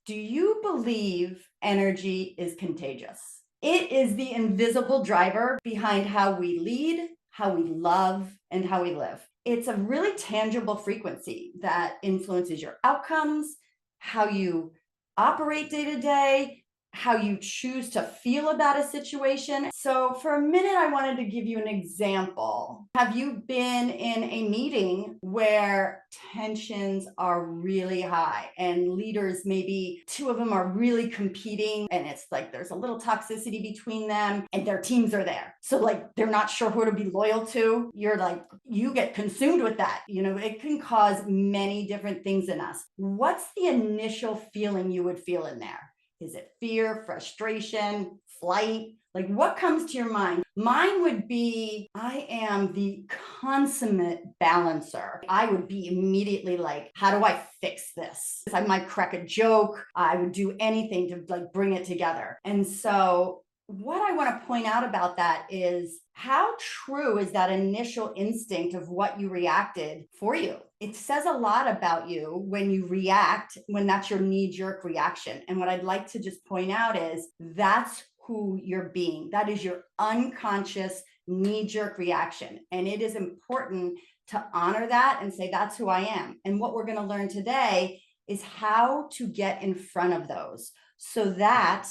Do you believe energy is contagious? It is the invisible driver behind how we lead, how we love, and how we live. It's a really tangible frequency that influences your outcomes, how you operate day to day, how you choose to feel about a situation. So, for a minute, I wanted to give you an example. Have you been in a meeting where tensions are really high and leaders, maybe two of them, are really competing, and it's like there's a little toxicity between them and their teams are there? So, like, they're not sure who to be loyal to. You're like, you get consumed with that. It can cause many different things in us. What's the initial feeling you would feel in there? Is it fear, frustration, flight? Like, what comes to your mind? Mine would be, I am the consummate balancer. I would be immediately like, how do I fix this? I might crack a joke. I would do anything to bring it together. And so what I want to point out about that is, how true is that initial instinct of what you reacted for you? It says a lot about you when you react, when that's your knee-jerk reaction. And what I'd like to just point out is, that's who you're being. That is your unconscious knee-jerk reaction. And it is important to honor that and say, that's who I am. And what we're going to learn today is how to get in front of those, so that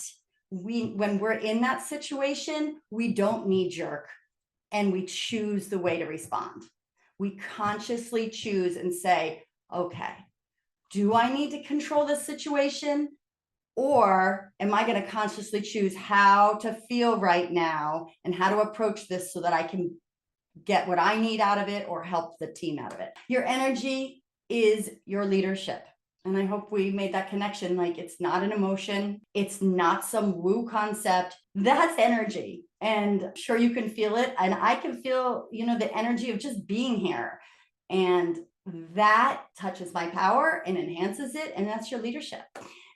when we're in that situation, we don't knee jerk and we choose the way to respond. We consciously choose and say, okay, do I need to control this situation? Or am I going to consciously choose how to feel right now and how to approach this so that I can get what I need out of it or help the team out of it? Your energy is your leadership. And I hope we made that connection. Like, it's not an emotion. It's not some woo concept. That's energy. And I'm sure you can feel it. And I can feel, the energy of just being here. And that touches my power and enhances it. And that's your leadership.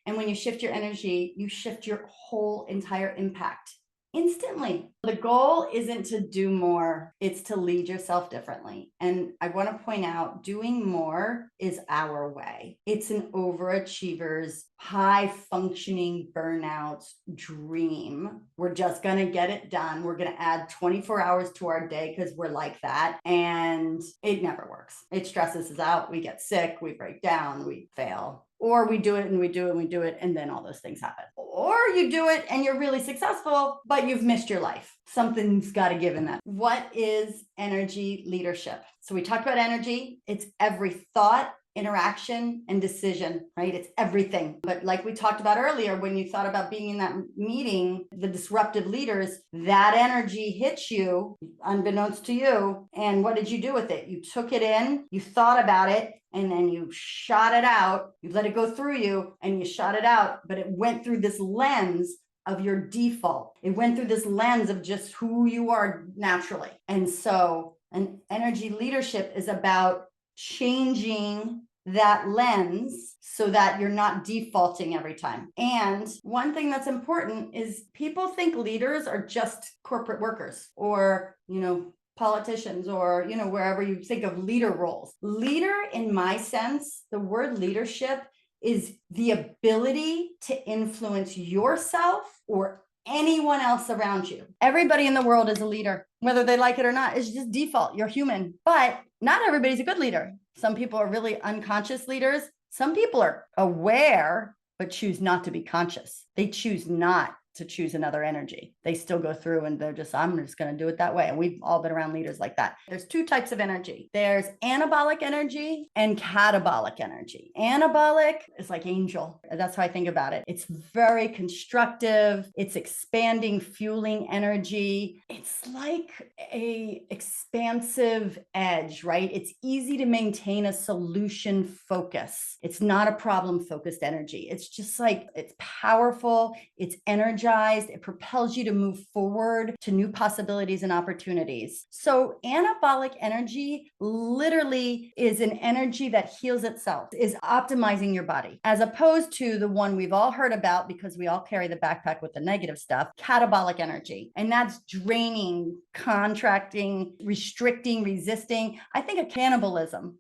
And when you shift your energy, you shift your whole entire impact instantly. The goal isn't to do more, it's to lead yourself differently. And I want to point out, doing more is our way. It's an overachiever's, high functioning burnout's dream. We're just going to get it done. We're going to add 24 hours to our day because we're like that. And it never works. It stresses us out. We get sick, we break down, we fail. Or we do it and we do it and we do it, and then all those things happen. Or you do it and you're really successful, but you've missed your life. Something's got to give in that. What is energy leadership? So we talked about energy. It's every thought, interaction, and decision, right? It's everything. But like we talked about earlier, when you thought about being in that meeting, the disruptive leaders, that energy hits you unbeknownst to you. And what did you do with it? You took it in, you thought about it, and then you shot it out. You let it go through you and you shot it out, but it went through this lens of your default. It went through this lens of just who you are naturally. And so an energy leadership is about changing that lens so that you're not defaulting every time. And one thing that's important is, people think leaders are just corporate workers or, politicians or, wherever you think of leader roles. Leader, in my sense, the word leadership is the ability to influence yourself or anyone else around you. Everybody in the world is a leader, whether they like it or not. It's just default. You're human. But not everybody's a good leader. Some people are really unconscious leaders. Some people are aware, but choose not to be conscious. They choose not to choose another energy. They still go through and they're just, I'm just going to do it that way. And we've all been around leaders like that. There's two types of energy. There's anabolic energy and catabolic energy. Anabolic is like angel. That's how I think about it. It's very constructive. It's expanding, fueling energy. It's like a expansive edge, right? It's easy to maintain a solution focus. It's not a problem focused energy. It's just like, it's powerful. It's energized. It propels you to move forward to new possibilities and opportunities. So anabolic energy literally is an energy that heals itself, is optimizing your body, as opposed to the one we've all heard about because we all carry the backpack with the negative stuff, catabolic energy. And that's draining, contracting, restricting, resisting. I think of cannibalism.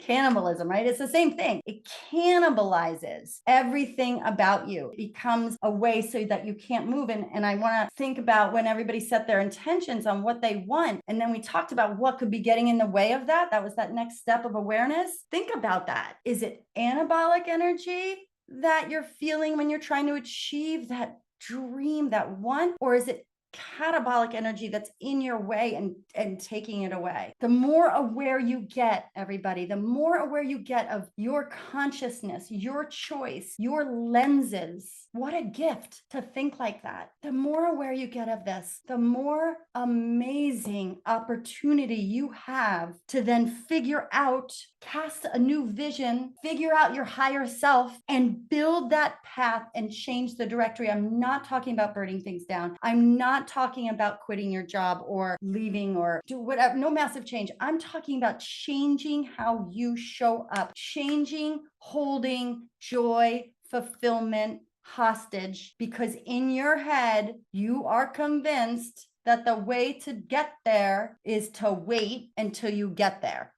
cannibalism, right? It's the same thing. It cannibalizes everything about you. It becomes a way so that you can't move. And I want to think about when everybody set their intentions on what they want. And then we talked about what could be getting in the way of that. That was that next step of awareness. Think about that. Is it anabolic energy that you're feeling when you're trying to achieve that dream, that want, or is it catabolic energy that's in your way and taking it away? The more aware you get, everybody, the more aware you get of your consciousness, your choice, your lenses. What a gift to think like that. The more aware you get of this, the more amazing opportunity you have to then figure out, cast a new vision, figure out your higher self, and build that path and change the directory. I'm not talking about burning things down. I'm not talking about quitting your job or leaving or do whatever, no massive change. I'm talking about changing how you show up, changing, holding joy, fulfillment hostage, because in your head, you are convinced that the way to get there is to wait until you get there.